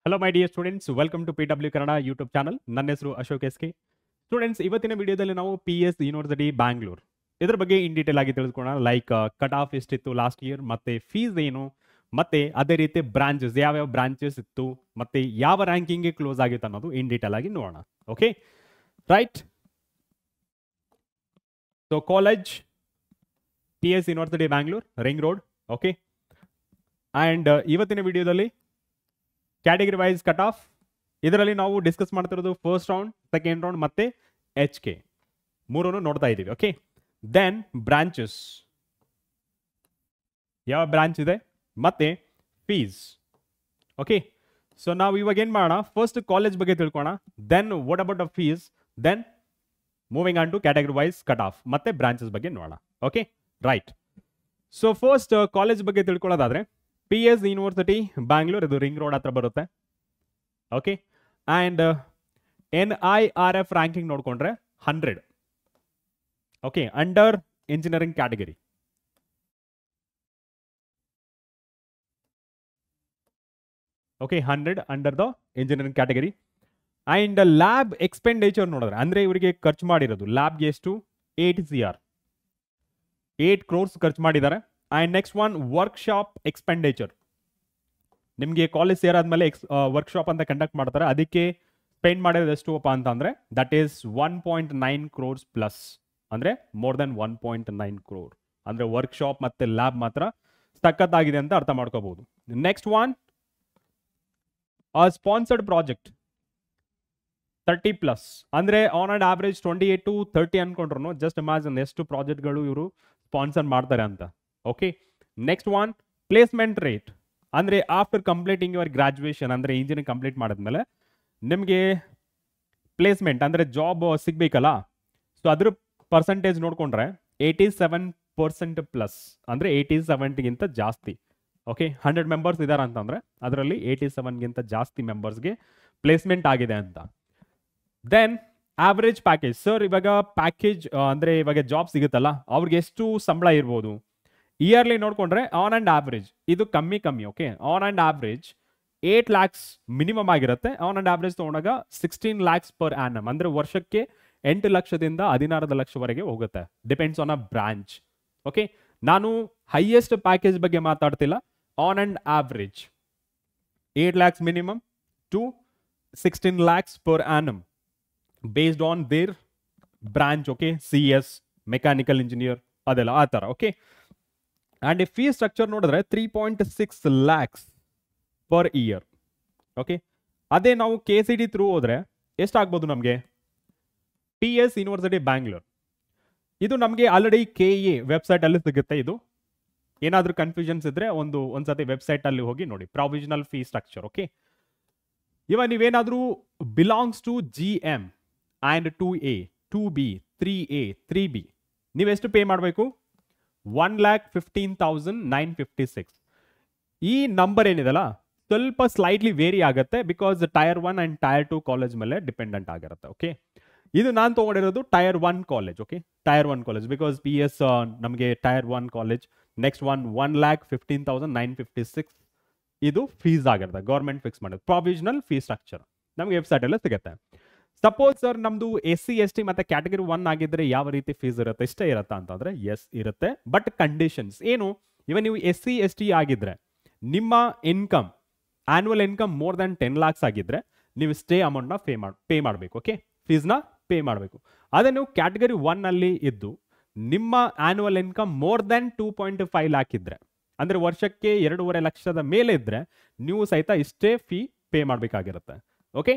Hello my dear students, welcome to PW Kannada YouTube channel. ನನ್ನ ಹೆಸರು Ashok S K. Students, ಇವತ್ತಿನ ವಿಡಿಯೋದಲ್ಲಿ ನಾವು PS ಯೂನಿವರ್ಸಿಟಿ ಬ್ಯಾಂಗ್ಳೂರ್ ಇದ್ರ ಬಗ್ಗೆ ಇನ್ ಡೀಟೇಲ್ ಆಗಿ ತಿಳ್ಕೊಳ್ಳೋಣ. ಲೈಕ್ ಕಟ್ ಆಫ್ ಎಷ್ಟಿತ್ತು ಲಾಸ್ಟ್ ಇಯರ್, ಮತ್ತೆ ಫೀಸ್ ಏನು, ಮತ್ತೆ ಅದೇ ರೀತಿ ಬ್ರಾಂಚಸ್ ಯಾವ್ಯಾವ ಬ್ರಾಂಚಸ್ ಇತ್ತು, ಮತ್ತೆ ಯಾವ ರ್ಯಾಂಕಿಂಗ್ಗೆ ಕ್ಲೋಸ್ ಆಗಿತ್ತು ಅನ್ನೋದು ಇನ್ ಡೀಟೇಲ್ ಆಗಿ ನೋಡೋಣ. Okay, right. So college PS university Bangalore, ring road. Okay, and ಇವತ್ತಿನ ವಿಡಿಯೋದಲ್ಲಿ ಕ್ಯಾಟಗರಿ ವೈಸ್ ಕಟ್ ಆಫ್ ಇದರಲ್ಲಿ ನಾವು ಡಿಸ್ಕಸ್ ಮಾಡ್ತಿರೋದು ಫಸ್ಟ್ ರೌಂಡ್, ಸೆಕೆಂಡ್ ರೌಂಡ್ ಮತ್ತೆ HK ಮೂರನ್ನು ನೋಡ್ತಾ ಇದ್ದೀವಿ. ಓಕೆ, ದೆನ್ ಬ್ರಾಂಚಸ್ ಯಾವ ಬ್ರಾಂಚ್ ಇದೆ ಮತ್ತೆ ಫೀಸ್. ಓಕೆ, ಸೊ ನಾವು ಇವಾಗ ಏನ್ ಮಾಡೋಣ, ಫಸ್ಟ್ ಕಾಲೇಜ್ ಬಗ್ಗೆ ತಿಳ್ಕೋಣ, then what about a fees, then moving on to category wise cut off ಮತ್ತೆ ಬ್ರಾಂಚಸ್ ಬಗ್ಗೆ ನೋಡೋಣ. Okay, right. So first college ಬಗ್ಗೆ ತಿಳ್ಕೊಳ್ಳೋದಾದ್ರೆ PS ಯೂನಿವರ್ಸಿಟಿ ಬ್ಯಾಂಗ್ಳೂರ್, ಇದು ರಿಂಗ್ ರೋಡ್ ಹತ್ರ ಬರುತ್ತೆ. ಓಕೆ, ಅಂಡ್ NIRF ರ್ಯಾಂಕಿಂಗ್ ನೋಡ್ಕೊಂಡ್ರೆ 100. Okay, under engineering category. Okay, 100 under the engineering category. And lab expenditure ನೋಡಿದ್ರೆ ಅಂದ್ರೆ ಇವರಿಗೆ ಖರ್ಚು ಮಾಡಿರೋದು ಲ್ಯಾಬ್ಗೆ ಎಷ್ಟು, 8 CR 8 crores ಖರ್ಚು ಮಾಡಿದ್ದಾರೆ. And next one workshop expenditure. ನಿಮಗೆ ಕಾಲೇಜ್ ಸೇರಾದ್ಮೇಲೆ ವರ್ಕ್ಶಾಪ್ ಅಂತ ಕಂಡಕ್ಟ್ ಮಾಡ್ತಾರೆ, ಅದಕ್ಕೆ ಸ್ಪೆಂಡ್ ಮಾಡಿರೋದು ಎಷ್ಟುಪ್ಪ ಅಂತಂದ್ರೆ ದಟ್ ಈಸ್ 1.9 crores ಪ್ಲಸ್, ಅಂದ್ರೆ ಮೋರ್ ದೆನ್ 1.9 crore. ಅಂದ್ರೆ ವರ್ಕ್ಶಾಪ್ ಮತ್ತೆ ಲ್ಯಾಬ್ ಮಾತ್ರ ಸಖತ್ತಾಗಿದೆ ಅಂತ ಅರ್ಥ ಮಾಡ್ಕೋಬಹುದು. ನೆಕ್ಸ್ಟ್ ಒನ್ ಸ್ಪಾನ್ಸರ್ಡ್ ಪ್ರಾಜೆಕ್ಟ್ 30+, ಅಂದ್ರೆ ಆನ್ ಅಂಡ್ ಆವರೇಜ್ 28 to 30 ಅನ್ಕೊಂಡ್ರು ಜಸ್ಟ್ ಇಮ್ಯಾಜಿನ್ ಎಷ್ಟು ಪ್ರಾಜೆಕ್ಟ್ಗಳು ಇವರು ಸ್ಪಾನ್ಸರ್ ಮಾಡ್ತಾರೆ ಅಂತ. Okay, next one placement rate, ಅಂದ್ರೆ ಆಫ್ಟರ್ ಕಂಪ್ಲೀಟಿಂಗ್ ಯುವರ್ ಗ್ರಾಜುಯೇಷನ್, ಅಂದ್ರೆ ಇಂಜಿನಿಯರಿಂಗ್ ಕಂಪ್ಲೀಟ್ ಮಾಡಿದ್ಮೇಲೆ ನಿಮಗೆ ಪ್ಲೇಸ್ಮೆಂಟ್ ಅಂದ್ರೆ ಜಾಬ್ ಸಿಗ್ಬೇಕಲ್ಲ, ಸೊ ಅದ್ರ ಪರ್ಸೆಂಟೇಜ್ ನೋಡ್ಕೊಂಡ್ರೆ 87% ಪ್ಲಸ್, ಅಂದ್ರೆ 87ಗಿಂತ ಜಾಸ್ತಿ. ಓಕೆ, 100 ಮೆಂಬರ್ಸ್ ಇದಾರೆ ಅಂತಂದ್ರೆ ಅದರಲ್ಲಿ 87ಗಿಂತ ಜಾಸ್ತಿ ಮೆಂಬರ್ಸ್ಗೆ ಪ್ಲೇಸ್ಮೆಂಟ್ ಆಗಿದೆ ಅಂತ. Then average package. ಸರ್ ಇವಾಗ ಪ್ಯಾಕೇಜ್ ಅಂದ್ರೆ ಇವಾಗ ಜಾಬ್ ಸಿಗುತ್ತಲ್ಲ ಅವ್ರಿಗೆ ಎಷ್ಟು ಸಂಬಳ ಇರ್ಬೋದು, ಇಯರ್ಲಿ ನೋಡ್ಕೊಂಡ್ರೆ ಆನ್ ಅಂಡ್ ಆವರೇಜ್ ಇದು ಕಮ್ಮಿ. Okay, on and average 8 lakhs minimum ಆಗಿರುತ್ತೆ. ಆನ್ ಅಂಡ್ ಆವರೇಜ್ ತಗೊಂಡಾಗ 16 lakhs ಪರ್ ಆನಮ್, ಅಂದ್ರೆ ವರ್ಷಕ್ಕೆ 8 ಲಕ್ಷದಿಂದ 16 ಲಕ್ಷವರೆಗೆ ಹೋಗುತ್ತೆ, depends on a branch. Okay, ನಾನು ಹೈಯೆಸ್ಟ್ ಪ್ಯಾಕೇಜ್ ಬಗ್ಗೆ ಮಾತಾಡ್ತಿಲ್ಲ, on and average 8 lakhs minimum to 16 lakhs per annum based on their branch. Okay, CS mechanical engineer ಅದೆಲ್ಲ ಆ ಥರ. ಓಕೆ, ಅಂಡ್ ಫೀ ಸ್ಟ್ರಕ್ಚರ್ ನೋಡಿದ್ರೆ 3.6 lakhs ಪರ್ ಇಯರ್. ಓಕೆ, ಅದೇ ನಾವು KCD through ಹೋದ್ರೆ ಎಷ್ಟಾಗ್ಬೋದು ನಮಗೆ, PS ಯೂನಿವರ್ಸಿಟಿ ಬ್ಯಾಂಗ್ಳೂರ್ ಇದು ನಮಗೆ ಆಲ್ರೆಡಿ KE ವೆಬ್ಸೈಟ್ ಅಲ್ಲಿ ಸಿಗುತ್ತೆ. ಇದು ಏನಾದರೂ ಕನ್ಫ್ಯೂಷನ್ಸ್ ಇದ್ರೆ ಒಂದ್ಸತಿ ವೆಬ್ಸೈಟ್ ಅಲ್ಲಿ ಹೋಗಿ ನೋಡಿ, ಪ್ರಾವಿಷನಲ್ ಫೀ ಸ್ಟ್ರಕ್ಚರ್. ಓಕೆ, ಇವಾಗ ನೀವೇನಾದರೂ belongs to GM and 2A 2B 3A 3B ನೀವೆಷ್ಟು ಪೇ ಮಾಡಬೇಕು, 1,15,956. ಈ ನಂಬರ್ ಏನಿದೆಲ್ಲ ಸ್ವಲ್ಪ ಸ್ಲೈಟ್ಲಿ ವೇರಿ ಆಗುತ್ತೆ, because tyre 1 and tyre 2 college ಮೇಲೆ ಡಿಪೆಂಡೆಂಟ್ ಆಗಿರುತ್ತೆ. ಓಕೆ, ಇದು ನಾನು ತಗೊಂಡಿರೋದು tyre 1 college. Okay, tyre 1 college because PS ನಮಗೆ ಟೈರ್ 1 ಕಾಲೇಜ್. ನೆಕ್ಸ್ಟ್ ಒನ್ 1,15,956 ಇದು ಫೀಸ್ ಆಗಿರುತ್ತೆ, ಗೌರ್ಮೆಂಟ್ ಫಿಕ್ಸ್ ಮಾಡೋದು. ಪ್ರಾವಿಷನಲ್ ಫೀ ಸ್ಟ್ರಕ್ಚರ್ ನಮಗೆ ವೆಬ್ಸೈಟ್ ಎಲ್ಲ ಸಿಗುತ್ತೆ. ಸಪೋಸ್ ಸರ್ ನಮ್ದು SC ST ಮತ್ತೆ ಕ್ಯಾಟಗರಿ 1 ಆಗಿದ್ರೆ ಯಾವ ರೀತಿ ಫೀಸ್ ಇರುತ್ತೆ, ಇಷ್ಟೇ ಇರುತ್ತಾ ಅಂತಂದ್ರೆ ಎಸ್ ಇರುತ್ತೆ, ಬಟ್ ಕಂಡೀಷನ್ಸ್ ಏನು, ಇವಾಗ ನೀವು SC ST ಆಗಿದ್ರೆ ನಿಮ್ಮ income annual income more than 10 lakhs ಆಗಿದ್ರೆ ನೀವು ಸ್ಟೇ ಅಮೌಂಟ್ನ ಪೇ ಮಾಡಬೇಕು. ಓಕೆ, ಫೀಸ್ನ ಪೇ ಮಾಡಬೇಕು. ಅದೇ ನೀವು ಕ್ಯಾಟಗರಿ 1 ಅಲ್ಲಿ ಇದ್ದು ನಿಮ್ಮ annual income more than 2.5 lakh ಇದ್ರೆ, ಅಂದ್ರೆ ವರ್ಷಕ್ಕೆ 2.5 ಲಕ್ಷದ ಮೇಲೆ ಇದ್ರೆ ನೀವು ಸಹಿತ ಇಷ್ಟೇ ಫೀ ಪೇ ಮಾಡಬೇಕಾಗಿರುತ್ತೆ. ಓಕೆ,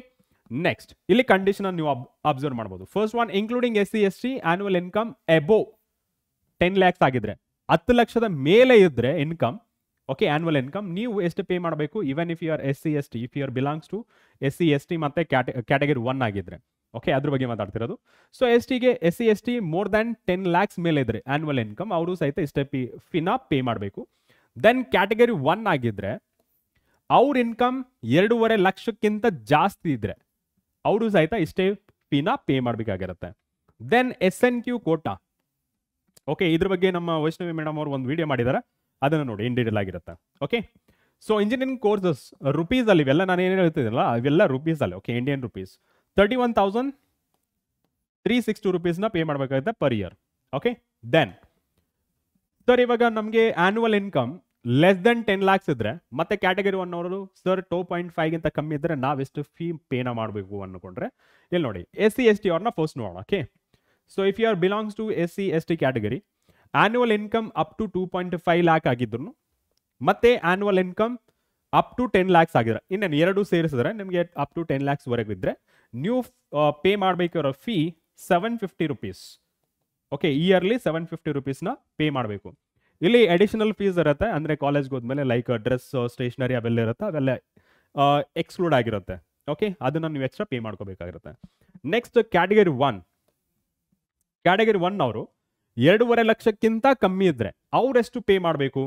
ನೆಕ್ಸ್ಟ್ ಇಲ್ಲಿ ಕಂಡೀಷನ್ ನೀವು ಅಬ್ಸರ್ವ್ ಮಾಡಬಹುದು. First one including SC ST annual income above 10 lakhs ಆಗಿದ್ರೆ, 10 ಲಕ್ಷದ ಮೇಲೆ ಇದ್ರೆ ಇನ್ಕಮ್, ಓಕೆ ಆನ್ಯುವಲ್ ಇನ್ಕಮ್, ನೀವು ಎಷ್ಟು ಪೇ ಮಾಡಬೇಕು, even if you are SC ST, if you are belongs to SC ST ಮತ್ತೆ ಕ್ಯಾಟಗರಿ 1 ಆಗಿದ್ರೆ. ಓಕೆ, ಅದ್ರ ಬಗ್ಗೆ ಮಾತಾಡ್ತಿರೋದು. So SC ST more than 10 lakhs ಮೇಲೆ ಇದ್ರೆ ಆನ್ಯುವಲ್ ಇನ್ಕಮ್, ಅವರು ಸಹಿತ ಇಷ್ಟೇ ಫೀನ ಪೇ ಮಾಡಬೇಕು. ದೆನ್ ಕ್ಯಾಟಗರಿ 1 ಆಗಿದ್ರೆ ಅವ್ರ ಇನ್ಕಮ್ 2.5 ಲಕ್ಷಕ್ಕಿಂತ ಜಾಸ್ತಿ ಇದ್ರೆ ಅವರು ಸಹಿತ ಇಷ್ಟೇ ಫೀನ ಪೇ ಮಾಡಬೇಕಾಗಿರುತ್ತೆ. Then SNQ quota. ಓಕೆ, ಇದ್ರ ಬಗ್ಗೆ ನಮ್ಮ ವೈಷ್ಣವಿ ಮೇಡಮ್ ಅವರು ಒಂದು ವಿಡಿಯೋ ಮಾಡಿದ್ದಾರೆ, ಅದನ್ನು ನೋಡಿ, ಇನ್ ಡೀಟೇಲ್ ಆಗಿರುತ್ತೆ. Okay, so engineering courses rupees ಅಲ್ಲಿ ಇವೆಲ್ಲ ನಾನು ಏನು ಹೇಳ್ತಿದ್ದಿಲ್ಲ ಅವೆಲ್ಲ ರುಪೀಸ್ ಅಲ್ಲಿ. Okay, Indian rupees 31,362 rupees pay ಮಾಡಬೇಕಾಗುತ್ತೆ per year. Okay, then sir ಇವಾಗ ನಮಗೆ annual income less than 10 lakhs ಇದ್ರೆ ಮತ್ತೆ ಕ್ಯಾಟಗರಿ 1 ಅವರು ಸರ್ 2.5 ಗಿಂತ ಕಮ್ಮಿ ಇದ್ರೆ ನಾವೆಷ್ಟು ಫೀ ಪೇನ ಮಾಡಬೇಕು ಅನ್ಕೊಂಡ್ರೆ ಇಲ್ಲಿ ನೋಡಿ SC/ST ಅವ್ರನ್ನ ಫಸ್ಟ್ ನೋಡೋಣ. Okay, so if you are belongs to SC/ST category, annual income up to 2.5 lakh ಆಗಿದ್ರು ಮತ್ತೆ annual income up to 10 lakhs ಆಗಿದ್ರೆ, ಇನ್ನೇನು ಎರಡು ಸೇರಿಸಿದ್ರೆ ನಿಮಗೆ ಅಪ್ ಟು 10 lakhs ವರೆಗೂ ಇದ್ರೆ ನೀವು ಪೇ ಮಾಡಬೇಕಿರೋ ಫೀ 750 rupees. ಓಕೆ, ಇಯರ್ಲಿ 750 rupeesನ ಪೇ ಮಾಡಬೇಕು. ಇಲ್ಲಿ ಅಡಿಷನಲ್ ಫೀಸ್ ಇರುತ್ತೆ, ಅಂದರೆ ಕಾಲೇಜ್ಗೆ ಹೋದ್ಮೇಲೆ ಲೈಕ್ ಡ್ರೆಸ್, ಸ್ಟೇಷನರಿ ಅವೆಲ್ಲ ಇರುತ್ತೆ, ಅವೆಲ್ಲ ಎಕ್ಸ್ಕ್ಲೂಡ್ ಆಗಿರುತ್ತೆ. ಓಕೆ, ಅದನ್ನು ನೀವು ಎಕ್ಸ್ಟ್ರಾ ಪೇ ಮಾಡ್ಕೋಬೇಕಾಗಿರುತ್ತೆ. ನೆಕ್ಸ್ಟ್ ಕ್ಯಾಟಗರಿ 1 ಅವರು 2.5 ಲಕ್ಷಕ್ಕಿಂತ ಕಮ್ಮಿ ಇದ್ರೆ ಅವರೆಷ್ಟು ಪೇ ಮಾಡಬೇಕು?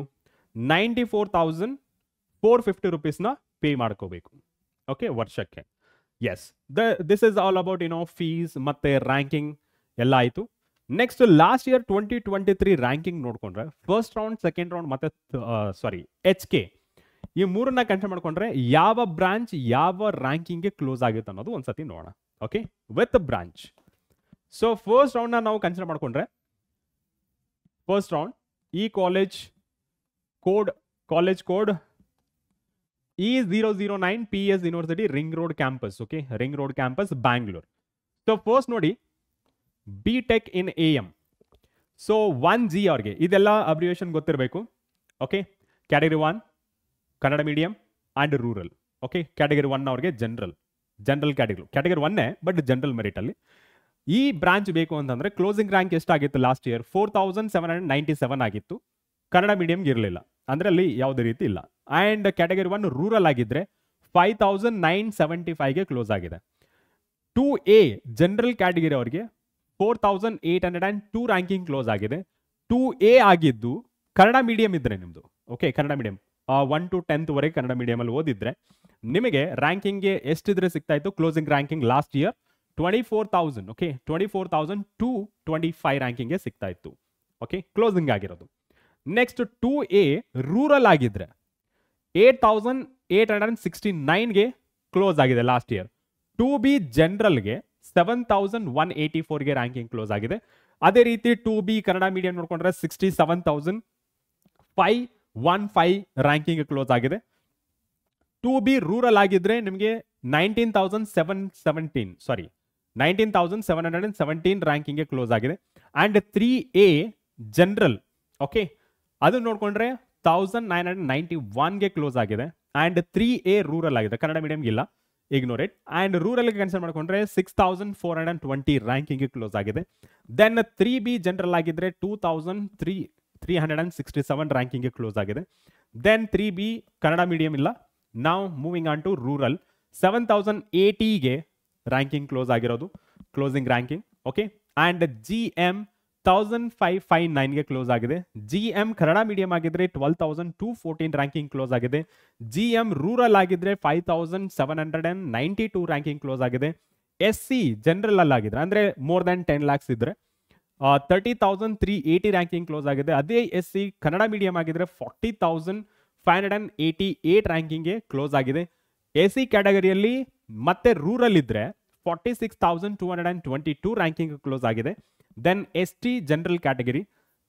94,450 rupeesನ ಪೇ ಮಾಡ್ಕೋಬೇಕು. ಓಕೆ, ವರ್ಷಕ್ಕೆ. Yes, this is all about fees ಮತ್ತೆ ರ್ಯಾಂಕಿಂಗ್ ಎಲ್ಲ ಆಯಿತು. ನೆಕ್ಸ್ಟ್ ಲಾಸ್ಟ್ ಇಯರ್ 2023 ರ್ಯಾಂಕಿಂಗ್ ನೋಡ್ಕೊಂಡ್ರೆ ಫಸ್ಟ್ ರೌಂಡ್, ಸೆಕೆಂಡ್ ರೌಂಡ್ ಮತ್ತೆ HK ಈ ಮೂರನ್ನ ಕನ್ಸಿಡರ್ ಮಾಡ್ಕೊಂಡ್ರೆ ಯಾವ ಬ್ರಾಂಚ್ ಯಾವ ರ್ಯಾಂಕಿಂಗ್ಗೆ ಕ್ಲೋಸ್ ಆಗುತ್ತೆ ಅನ್ನೋದು ಒಂದ್ಸತಿ ನೋಡೋಣ. Okay, with branch. So first ರೌಂಡ್ನ ನಾವು ಕನ್ಸಿಡರ್ ಮಾಡ್ಕೊಂಡ್ರೆ ಫಸ್ಟ್ ರೌಂಡ್ ಈ college code E009 PS university ring road campus. Okay, ring road campus Bangalore. So first ನೋಡಿ BTech in AM. So 1G ಅವ್ರಿಗೆ ಇದೆಲ್ಲ ಅಬ್ರಿವೇಷನ್ ಗೊತ್ತಿರಬೇಕು. Okay, category 1 Kannada medium and rural. Okay, category 1 ಅವ್ರಿಗೆ general category 1 but general merit ಅಲ್ಲಿ ಈ branch ಬೇಕು ಅಂತಂದ್ರೆ closing rank ಎಷ್ಟಾಗಿತ್ತು ಲಾಸ್ಟ್ ಇಯರ್? 4,797 ಆಗಿತ್ತು. ಕನ್ನಡ ಮೀಡಿಯಂಗೆ ಇರಲಿಲ್ಲ, ಅಂದ್ರೆ ಅಲ್ಲಿ ಯಾವುದೇ ರೀತಿ ಇಲ್ಲ. ಆ್ಯಂಡ್ ಕ್ಯಾಟಗರಿ 1 ರೂರಲ್ ಆಗಿದ್ರೆ 5,975ಗೆ ಕ್ಲೋಸ್ ಆಗಿದೆ. 2A ಜನರಲ್ ಕ್ಯಾಟಗರಿ ಅವರಿಗೆ 4,802 ರ್ಯಾಂಕಿಂಗ್ ಕ್ಲೋಸ್ ಆಗಿದೆ. 2A ಆಗಿದ್ದು ಕನ್ನಡ ಮೀಡಿಯಂ ಇದ್ರೆ ನಿಮ್ಮದು. Okay, Kannada medium 1 to 10th ವರೆಗೆ ಕನ್ನಡ ಮೀಡಿಯಮಲ್ಲಿ ಓದಿದ್ರೆ ನಿಮಗೆ ರ್ಯಾಂಕಿಂಗ್ಗೆ ಎಷ್ಟಿದ್ರೆ ಸಿಗ್ತಾ ಇತ್ತು? Closing ranking last year 24,000. Okay, 24,225 ರ್ಯಾಂಕಿಂಗ್ಗೆ ಸಿಗ್ತಾ ಇತ್ತು. ಓಕೆ, ಕ್ಲೋಸಿಂಗ್ ಆಗಿರೋದು. ನೆಕ್ಸ್ಟ್ 2A ರೂರಲ್ ಆಗಿದ್ರೆ 8,869ಗೆ ಕ್ಲೋಸ್ ಆಗಿದೆ ಲಾಸ್ಟ್ ಇಯರ್. 2B ಜನರಲ್ಗೆ 7,184ಗೆ ರ್ಯಾಂಕಿಂಗ್ ಕ್ಲೋಸ್ ಆಗಿದೆ. ಅದೇ ರೀತಿ 2B ಕನ್ನಡ ಮೀಡಿಯಂ ನೋಡ್ಕೊಂಡ್ರೆ 67,515 ರ್ಯಾಂಕಿಂಗ್ ಕ್ಲೋಸ್ ಆಗಿದೆ. 2B ರೂರಲ್ ಆಗಿದ್ರೆ ನಿಮಗೆ 19,717 ರ್ಯಾಂಕಿಂಗ್ಗೆ ಕ್ಲೋಸ್ ಆಗಿದೆ. ಅಂಡ್ 3A ಜನರಲ್, ಓಕೆ, ಅದು ನೋಡ್ಕೊಂಡ್ರೆ 1,991ಗೆ ಕ್ಲೋಸ್ ಆಗಿದೆ. ಅಂಡ್ 3A ರೂರಲ್ ಆಗಿದೆ, ಕನ್ನಡ ಮೀಡಿಯಂಗೆ ಇಲ್ಲ, ಇಗ್ನೋರ್ ಇಟ್. ಅಂಡ್ ರೂರಲ್ಗೆ ಕನ್ಸಿಡರ್ ಮಾಡ್ಕೊಂಡ್ರೆ 6,420 ರ್ಯಾಂಕಿಂಗ್ಗೆ ಕ್ಲೋಸ್ ಆಗಿದೆ. ದೆನ್ 3B ಜನರಲ್ ಆಗಿದ್ರೆ 2,367 ರ್ಯಾಂಕಿಂಗ್ಗೆ ಕ್ಲೋಸ್ ಆಗಿದೆ. ದೆನ್ 3B ಕನ್ನಡ ಮೀಡಿಯಂ ಇಲ್ಲ. ನಾವು ಮೂವಿಂಗ್ ಆನ್ ಟು ರೂರಲ್ 7,080ಗೆ ರ್ಯಾಂಕಿಂಗ್ ಕ್ಲೋಸ್ ಆಗಿರೋದು, closing ranking. Okay, and GM 1,559ಗೆ ಕ್ಲೋಸ್ ಆಗಿದೆ. GM ಕನ್ನಡ ಮೀಡಿಯಂ ಆಗಿದ್ರೆ 12,214 ರ್ಯಾಂಕಿಂಗ್ ಕ್ಲೋಸ್ ಆಗಿದೆ. GM ರೂರಲ್ ಆಗಿದ್ರೆ 5,792 ರ್ಯಾಂಕಿಂಗ್ ಕ್ಲೋಸ್ ಆಗಿದೆ. SC ಜನರಲ್ ಅಲ್ಲಿ ಆಗಿದ್ರೆ ಅಂದ್ರೆ ಮೋರ್ ದನ್ 10 lakhs ಇದ್ರೆ 30,380 ರ್ಯಾಂಕಿಂಗ್ ಕ್ಲೋಸ್ ಆಗಿದೆ. ಅದೇ SC ಕನ್ನಡ ಮೀಡಿಯಂ ಆಗಿದ್ರೆ 40,588 ರ್ಯಾಂಕಿಂಗ್ಗೆ ಕ್ಲೋಸ್ ಆಗಿದೆ. AC ಕ್ಯಾಟಗರಿಯಲ್ಲಿ ಮತ್ತೆ ರೂರಲ್ ಇದ್ರೆ 46,222 ರ್ಯಾಂಕಿಂಗ್ ಕ್ಲೋಸ್ ಆಗಿದೆ. Then ST general category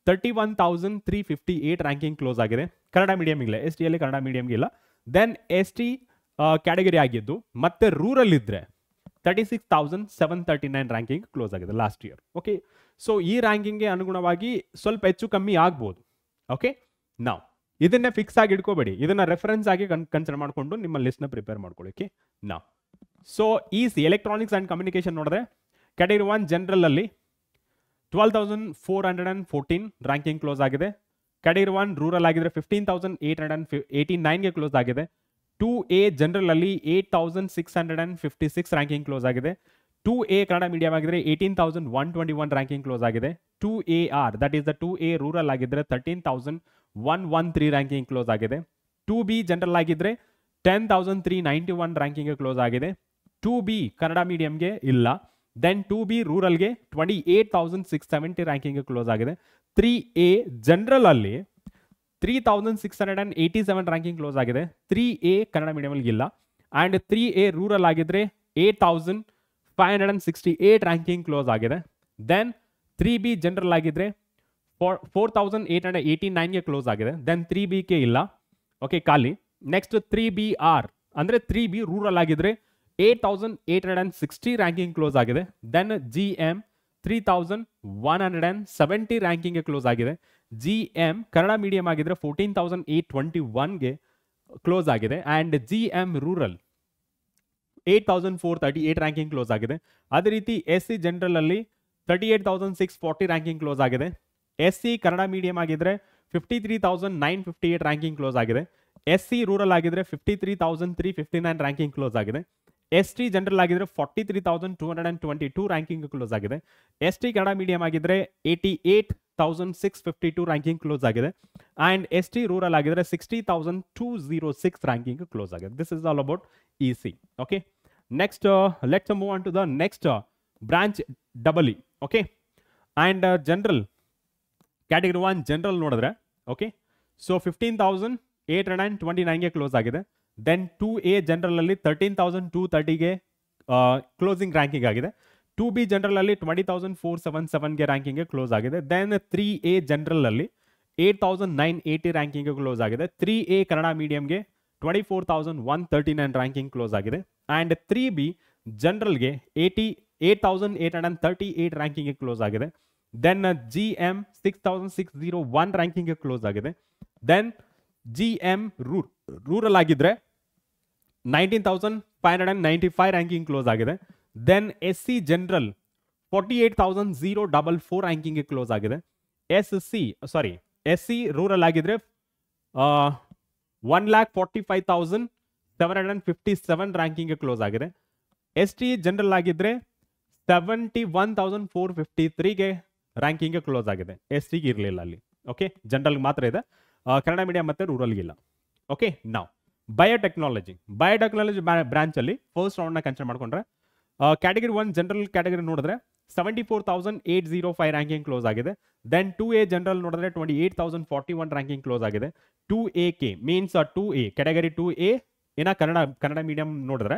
31,358 ranking close ಆಗಿದೆ. ಕನ್ನಡ ಮೀಡಿಯಂ ಇಲ್ಲ, ST ಅಲ್ಲಿ ಕನ್ನಡ ಮೀಡಿಯಂಗೆ ಇಲ್ಲ. ದೆನ್ ST ಕ್ಯಾಟಗರಿ ಆಗಿದ್ದು ಮತ್ತೆ ರೂರಲ್ ಇದ್ರೆ 36,739 ರ್ಯಾಂಕಿಂಗ್ ಕ್ಲೋಸ್ ಆಗಿದೆ ಲಾಸ್ಟ್ ಇಯರ್. ಓಕೆ, ಸೊ ಈ ರ್ಯಾಂಕಿಂಗ್ಗೆ ಅನುಗುಣವಾಗಿ ಸ್ವಲ್ಪ ಹೆಚ್ಚು ಕಮ್ಮಿ ಆಗ್ಬೋದು. ಓಕೆ, ನಾವು ಇದನ್ನೇ ಫಿಕ್ಸ್ ಆಗಿ ಇಟ್ಕೋಬೇಡಿ, ಇದನ್ನ ರೆಫರೆನ್ಸ್ ಆಗಿ ಕನ್ಸಿಡರ್ ಮಾಡಿಕೊಂಡು ನಿಮ್ಮ ಲಿಸ್ಟ್ನ ಪ್ರಿಪೇರ್ ಮಾಡ್ಕೊಳ್ಳಿ. ನಾವು so easy electronics and communication ನೋಡಿದ್ರೆ ಕ್ಯಾಟಗರಿ 1 ಜನರಲ್ ಅಲ್ಲಿ 12,414 ರ್ಯಾಂಕಿಂಗ್ ಕ್ಲೋಸ್ ಆಗಿದೆ. ಕ್ಯಾಟಗರಿ 1 ರೂರಲ್ ಆಗಿದ್ರೆ 15,889ಗೆ ಕ್ಲೋಸ್ ಆಗಿದೆ. 2A ಜನರಲ್ ಅಲ್ಲಿ 8,656 ರ್ಯಾಂಕಿಂಗ್ ಕ್ಲೋಸ್ ಆಗಿದೆ. 2A ಕನ್ನಡ ಮೀಡಿಯಂ ಆಗಿದ್ರೆ 18,121 ರ್ಯಾಂಕಿಂಗ್ ಕ್ಲೋಸ್ ಆಗಿದೆ. 2AR that is the 2A rural ಆಗಿದ್ರೆ 13,113 ರ್ಯಾಂಕಿಂಗ್ ಕ್ಲೋಸ್ ಆಗಿದೆ. 2B ಜನರಲ್ ಆಗಿದ್ರೆ 10,391 ರ್ಯಾಂಕಿಂಗ್ ಕ್ಲೋಸ್ ಆಗಿದೆ. 2B ಕನ್ನಡ ಮೀಡಿಯಂಗೆ ಇಲ್ಲ. ದೆನ್ 2B ರೂರಲ್ಗೆ 28,670 ರ್ಯಾಂಕಿಂಗ್ ಕ್ಲೋಸ್ ಆಗಿದೆ. 3A ಜನರಲ್ ಅಲ್ಲಿ 3687 ರ್ಯಾಂಕಿಂಗ್ ಕ್ಲೋಸ್ ಆಗಿದೆ. 3A ಕನ್ನಡ ಮೀಡಿಯಂಗೆ ಇಲ್ಲ. ಆ್ಯಂಡ್ 3A ರೂರಲ್ ಆಗಿದ್ರೆ 8568 ರ್ಯಾಂಕಿಂಗ್ ಕ್ಲೋಸ್ ಆಗಿದೆ. ದೆನ್ 3B ಜನರಲ್ ಆಗಿದ್ರೆ 4889ಗೆ ಕ್ಲೋಸ್ ಆಗಿದೆ. ದೆನ್ 3BK ಇಲ್ಲ, ಓಕೆ, ಖಾಲಿ. ನೆಕ್ಸ್ಟ್ 3BR ಅಂದರೆ 3B ರೂರಲ್ ಆಗಿದ್ರೆ 8860 ರ್ಯಾಂಕಿಂಗ್ ಕ್ಲೋಸ್ ಆಗಿದೆ. ದೆನ್ GM 3170 ರ್ಯಾಂಕಿಂಗ್ಗೆ ಕ್ಲೋಸ್ ಆಗಿದೆ. GM ಕನ್ನಡ ಮೀಡಿಯಂ ಆಗಿದ್ರೆ 14821ಗೆ ಕ್ಲೋಸ್ ಆಗಿದೆ. And GM rural 8438 ranking close ಆಗಿದೆ. ಅದೇ ರೀತಿ SC ಜನರಲ್ ಅಲ್ಲಿ 38640 ರ್ಯಾಂಕಿಂಗ್ ಕ್ಲೋಸ್ ಆಗಿದೆ. SC ಕನ್ನಡ ಮೀಡಿಯಂ ಆಗಿದ್ರೆ 53958 ರ್ಯಾಂಕಿಂಗ್ ಕ್ಲೋಸ್ ಆಗಿದೆ. SC ರೂರಲ್ ಆಗಿದ್ರೆ 53359 ರ್ಯಾಂಕಿಂಗ್ ಕ್ಲೋಸ್ ಆಗಿದೆ. ST ಜನರಲ್ ಆಗಿದ್ರೆ 43222 ರ್ಯಾಂಕಿಂಗ್ ಕ್ಲೋಸ್ ಆಗಿದೆ. ST ಕನ್ನಡ ಮೀಡಿಯಂ ಆಗಿದ್ರೆ 88652 ರ್ಯಾಂಕಿಂಗ್ ಕ್ಲೋಸ್ ಆಗಿದೆ. ಆ್ಯಂಡ್ ST ರೂರಲ್ ಆಗಿದ್ರೆ 60206 ರ್ಯಾಂಕಿಂಗ್ ಕ್ಲೋಸ್ ಆಗಿದೆ. This is all about EC. Okay, next let's move on to the next branch EE. Okay, and general category 1 general ನೋಡಿದ್ರೆ, okay, so 15829ಗೆ close ಆಗಿದೆ. Then 2A general ಅಲ್ಲಿ 13230ಗೆ closing ranking ಆಗಿದೆ. 2B general ಅಲ್ಲಿ 20477ಗೆ ranking close ಆಗಿದೆ. Then 3A general ಅಲ್ಲಿ 8980 ರ್ಯಾಂಕಿಂಗ್ ಕ್ಲೋಸ್ ಆಗಿದೆ. 3A ಕನ್ನಡ ಮೀಡಿಯಂಗೆ 24139 ರ್ಯಾಂಕಿಂಗ್ ಕ್ಲೋಸ್ ಆಗಿದೆ. ಆ್ಯಂಡ್ 3B ಜನರಲ್ಗೆ 8838 ರ್ಯಾಂಕಿಂಗ್ ಕ್ಲೋಸ್ ಆಗಿದೆ. ದೆನ್ GM 6601 ರ್ಯಾಂಕಿಂಗ್ ಕ್ಲೋಸ್ ಆಗಿದೆ. ದೆನ್ GM ರೂರಲ್ ಆಗಿದ್ರೆ 19595 ರ್ಯಾಂಕಿಂಗ್ ಕ್ಲೋಸ್ ಆಗಿದೆ. Then SC general 48044 ranking close ಆಗಿದೆ. SC ರೂರಲ್ ಆಗಿದ್ರೆ 1,45,757 ರ್ಯಾಂಕಿಂಗ್ ಕ್ಲೋಸ್ ಆಗಿದೆ. ST ಜನರಲ್ ಆಗಿದ್ರೆ 71,453ಗೆ ರ್ಯಾಂಕಿಂಗ್ ಕ್ಲೋಸ್ ಆಗಿದೆ. STಗೆ ಇರಲಿಲ್ಲ ಅಲ್ಲಿ. ಓಕೆ, ಜನರಲ್ ಮಾತ್ರ ಇದೆ, ಕನ್ನಡ ಮೀಡಿಯಂ ಮತ್ತೆ ರೂರಲ್ಗಿಲ್ಲ. ಓಕೆ, ನಾವು ಬಯೋಟೆಕ್ನಾಲಜಿ ಬ್ರಾಂಚ್ ಅಲ್ಲಿ ಫಸ್ಟ್ ರೌಂಡ್ನ ಕನ್ಸಿಡರ್ ಮಾಡ್ಕೊಂಡ್ರೆ ಕ್ಯಾಟಗರಿ 1 ಜನರಲ್ ಕ್ಯಾಟಗರಿ ನೋಡಿದ್ರೆ 74,805 ರ್ಯಾಂಕಿಂಗ್ ಕ್ಲೋಸ್ ಆಗಿದೆ. ದೆನ್ 2A ಜನರಲ್ ನೋಡಿದ್ರೆ 28,041 ರ್ಯಾಂಕಿಂಗ್ ಕ್ಲೋಸ್ ಆಗಿದೆ. 2AK means 2A category 2A ಏನ ಕನ್ನಡ ಮೀಡಿಯಂ ನೋಡಿದ್ರೆ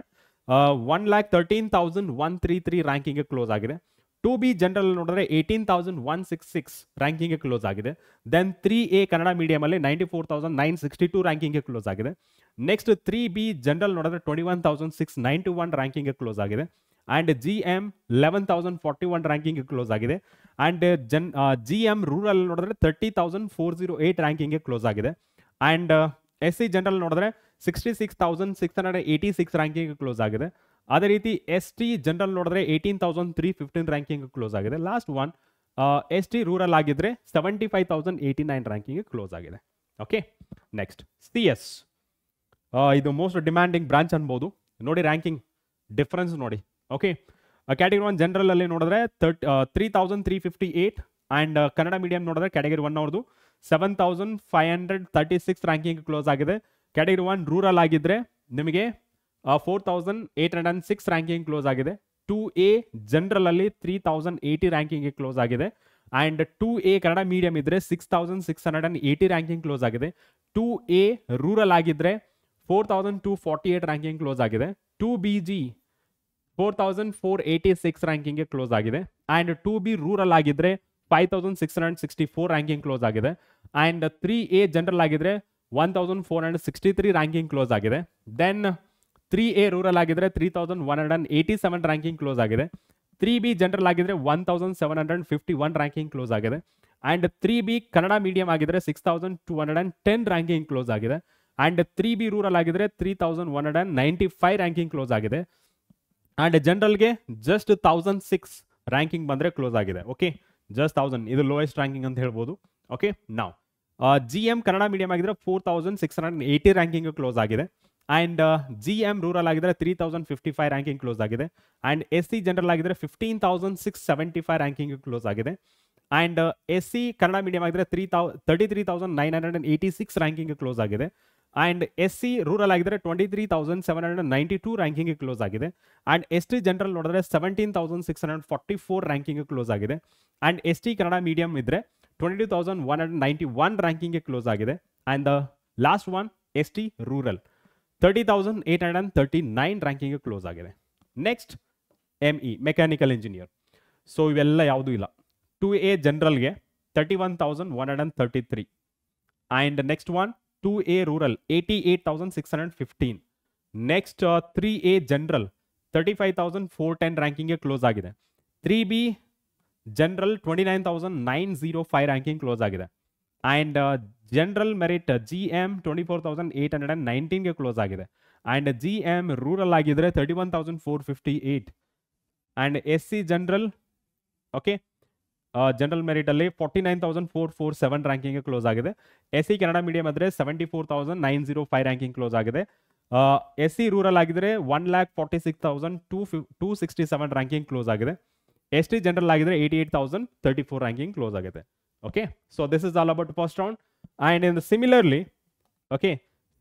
1,13,133 ರ್ಯಾಂಕಿಂಗ್ ಕ್ಲೋಸ್ ಆಗಿದೆ. 2B ಜನರಲ್ ನೋಡಿದ್ರೆ 18,166 ರ್ಯಾಂಕಿಂಗ್ ಕ್ಲೋಸ್ ಆಗಿದೆ. ದೆನ್ 3A ಕನ್ನಡ ಮೀಡಿಯಂ ಅಲ್ಲಿ 94,962 ರ್ಯಾಂಕಿಂಗ್ ಕ್ಲೋಸ್ ಆಗಿದೆ. ನೆಕ್ಸ್ಟ್ 3B ಜನರಲ್ ನೋಡಿದ್ರೆ 21,691 ರ್ಯಾಂಕಿಂಗ್ ಕ್ಲೋಸ್ ಆಗಿದೆ. ಆ್ಯಂಡ್ GM 11,041 ರ್ಯಾಂಕಿಂಗ್ ಕ್ಲೋಸ್ ಆಗಿದೆ. ಆ್ಯಂಡ್ GM ರೂರಲ್ ನೋಡಿದ್ರೆ 30,408 ರ್ಯಾಂಕಿಂಗ್ ಕ್ಲೋಸ್ ಆಗಿದೆ. ಆ್ಯಂಡ್ SC ಜನರಲ್ ನೋಡಿದ್ರೆ 66,686 ರ್ಯಾಂಕಿಂಗ್ ಕ್ಲೋಸ್ ಆಗಿದೆ. ಅದೇ ರೀತಿ ST ಜನರಲ್ ನೋಡಿದ್ರೆ 18,315 ರ್ಯಾಂಕಿಂಗ್ ಕ್ಲೋಸ್ ಆಗಿದೆ. ಲಾಸ್ಟ್ ಒನ್ ST ರೂರಲ್ ಆಗಿದ್ರೆ 75,089 ರ್ಯಾಂಕಿಂಗ್ ಕ್ಲೋಸ್ ಆಗಿದೆ. Okay, next CS. ಇದು ಮೋಸ್ಟ್ ಡಿಮ್ಯಾಂಡಿಂಗ್ ಬ್ರಾಂಚ್ ಅನ್ಬೋದು. ನೋಡಿ ರ್ಯಾಂಕಿಂಗ್ ಡಿಫ್ರೆನ್ಸ್ ನೋಡಿ. ಓಕೆ, ಕ್ಯಾಟಗರಿ 1 ಜನರಲ್ ಅಲ್ಲಿ ನೋಡಿದ್ರೆ 3,358 ಆ್ಯಂಡ್ ಕನ್ನಡ ಮೀಡಿಯಂ ನೋಡಿದ್ರೆ ಕ್ಯಾಟಗರಿ 1 ಅವ್ರದ್ದು 7,536 ರ್ಯಾಂಕಿಂಗ್ ಕ್ಲೋಸ್ ಆಗಿದೆ. ಕ್ಯಾಟಗರಿ 1 ರೂರಲ್ ಆಗಿದ್ರೆ ನಿಮಗೆ 4,806 ರ್ಯಾಂಕಿಂಗ್ ಕ್ಲೋಸ್ ಆಗಿದೆ. 2A ಜನರಲ್ ಅಲ್ಲಿ 3,080 ರ್ಯಾಂಕಿಂಗ್ ಕ್ಲೋಸ್ ಆಗಿದೆ. ಆ್ಯಂಡ್ 2A ಕನ್ನಡ ಮೀಡಿಯಂ ಇದ್ರೆ 6,680 ರ್ಯಾಂಕಿಂಗ್ ಕ್ಲೋಸ್ ಆಗಿದೆ. 2A ರೂರಲ್ ಆಗಿದ್ರೆ 4,248 ರ್ಯಾಂಕಿಂಗ್ ಕ್ಲೋಸ್ ಆಗಿದೆ. 2BG 4,486 ರ್ಯಾಂಕಿಂಗ್ ಕ್ಲೋಸ್ ಆಗಿದೆ. ಆ್ಯಂಡ್ 2B ರೂರಲ್ ಆಗಿದ್ರೆ 5,664 ರ್ಯಾಂಕಿಂಗ್ ಕ್ಲೋಸ್ ಆಗಿದೆ. ಆ್ಯಂಡ್ 3A ಜನರಲ್ ಆಗಿದ್ರೆ 1,463 ರ್ಯಾಂಕಿಂಗ್ ಕ್ಲೋಸ್ ಆಗಿದೆ. ದೆನ್ 3A ರೂರಲ್ ಆಗಿದ್ರೆ 3,187 ರ್ಯಾಂಕಿಂಗ್ ಕ್ಲೋಸ್ ಆಗಿದೆ. 3B ಜನರಲ್ ಆಗಿದ್ರೆ 1,751 ರ್ಯಾಂಕಿಂಗ್ ಕ್ಲೋಸ್ ಆಗಿದೆ. ಆ್ಯಂಡ್ 3B ಕನ್ನಡ ಮೀಡಿಯಂ ಆಗಿದ್ರೆ 6,210 ರ್ಯಾಂಕಿಂಗ್ ಕ್ಲೋಸ್ ಆಗಿದೆ. ಆ್ಯಂಡ್ 3B ರೂರಲ್ ಆಗಿದ್ರೆ 3,195 ರ್ಯಾಂಕಿಂಗ್ ಕ್ಲೋಸ್ ಆಗಿದೆ. ಆ್ಯಂಡ್ ಜನರಲ್ಗೆ ಜಸ್ಟ್ 1,006 ರ್ಯಾಂಕಿಂಗ್ ಬಂದರೆ ಕ್ಲೋಸ್ ಆಗಿದೆ. ಓಕೆ, ಜಸ್ಟ್ 1000 ಇದು ಲೋಯೆಸ್ಟ್ ರ್ಯಾಂಕಿಂಗ್ ಅಂತ ಹೇಳ್ಬೋದು. ಓಕೆ, ನಾವು GM ಕನ್ನಡ ಮೀಡಿಯಂ ಆಗಿದ್ರೆ 4,680 ರ್ಯಾಂಕಿಂಗ್ ಕ್ಲೋಸ್ ಆಗಿದೆ. ಆ್ಯಂಡ್ GM ರೂರಲ್ ಆಗಿದ್ರೆ 3,055 ರ್ಯಾಂಕಿಂಗ್ ಕ್ಲೋಸ್ ಆಗಿದೆ. ಆ್ಯಂಡ್ SC ಜನರಲ್ ಆಗಿದ್ರೆ 15,675 ರ್ಯಾಂಕಿಂಗ್ ಕ್ಲೋಸ್ ಆಗಿದೆ. ಆ್ಯಂಡ್ SC ಕನ್ನಡ ಮೀಡಿಯಂ ಆಗಿದ್ರೆ 33,986 ರ್ಯಾಂಕಿಂಗ್ ಕ್ಲೋಸ್ ಆಗಿದೆ. ಆ್ಯಂಡ್ SC ರೂರಲ್ ಆಗಿದ್ರೆ 23,792 ರ್ಯಾಂಕಿಂಗ್ ಕ್ಲೋಸ್ ಆಗಿದೆ. ಆ್ಯಂಡ್ ST ಜನರಲ್ ನೋಡಿದ್ರೆ 17,644 ರ್ಯಾಂಕಿಂಗ್ ಕ್ಲೋಸ್ ಆಗಿದೆ. ಆ್ಯಂಡ್ ST ಕನ್ನಡ ಮೀಡಿಯಂ ಇದ್ರೆ 22,191 ರ್ಯಾಂಕಿಂಗ್ಗೆ ಕ್ಲೋಸ್ ಆಗಿದೆ. And the last one ST rural 30,839 ರ್ಯಾಂಕಿಂಗ್ಗೆ ಕ್ಲೋಸ್ ಆಗಿದೆ. Next ME mechanical engineer. So ಇವೆಲ್ಲ ಯಾವುದೂ ಇಲ್ಲ. 2A ಜನರಲ್ಗೆ 31,133. And next one 2A rural 88,615. Next 3A general 35,410 ರ್ಯಾಂಕಿಂಗ್ಗೆ ಕ್ಲೋಸ್ ಆಗಿದೆ. 3B ಜನರಲ್ 29,905 ರ್ಯಾಂಕಿಂಗ್ ಕ್ಲೋಸ್ ಆಗಿದೆ. ಆ್ಯಂಡ್ ಜನರಲ್ ಮೆರಿಟ್ GM 24,819ಗೆ ಕ್ಲೋಸ್ ಆಗಿದೆ. ಆ್ಯಂಡ್ GM ರೂರಲ್ ಆಗಿದ್ರೆ 31,458. And SC general okay general ಮೆರಿಟಲ್ಲಿ 49,447 ರ್ಯಾಂಕಿಂಗ್ಗೆ ಕ್ಲೋಸ್ ಆಗಿದೆ. SC ಕನ್ನಡ ಮೀಡಿಯಂ ಆದರೆ 74,905 ರ್ಯಾಂಕಿಂಗ್ ಕ್ಲೋಸ್ ಆಗಿದೆ. SC ರೂರಲ್ ಆಗಿದ್ರೆ 1,46,267 ರ್ಯಾಂಕಿಂಗ್ ಕ್ಲೋಸ್ ಆಗಿದೆ. ST ಜನರಲ್ ಆಗಿದ್ರೆ 88,034 ರ್ಯಾಂಕಿಂಗ್ ಕ್ಲೋಸ್ ಆಗಿದೆ. Okay, so this is all about first round. And in similarly okay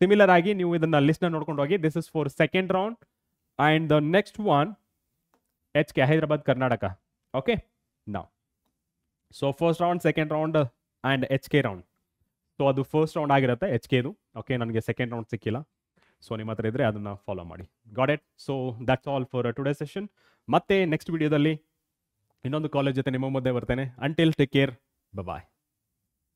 similar ಆಗಿ ನೀವು ಇದನ್ನ ಲಿಸ್ಟ್ನ ನೋಡ್ಕೊಂಡು ಹೋಗಿ. This is for second round. And the next one HK Hyderabad Karnataka. Okay, ನಾವು so first round, second round and HK round. So ಅದು first round ಆಗಿರುತ್ತೆ HKದು. ಓಕೆ, ನನಗೆ ಸೆಕೆಂಡ್ ರೌಂಡ್ ಸಿಕ್ಕಿಲ್ಲ. ಸೊ ನಿಮ್ಮ ಹತ್ರ ಇದ್ರೆ ಅದನ್ನು ಫಾಲೋ ಮಾಡಿ. Got it. So that's all for today session. ಮತ್ತೆ ನೆಕ್ಸ್ಟ್ ವಿಡಿಯೋದಲ್ಲಿ ಇನ್ನೊಂದು ಕಾಲೇಜ್ ಜೊತೆ ನಿಮ್ಮ ಮುಂದೆ ಬರ್ತೇನೆ. ಅಂಟಿಲ್ ಟೇಕ್ ಕೇರ್, ಬಾಯ್.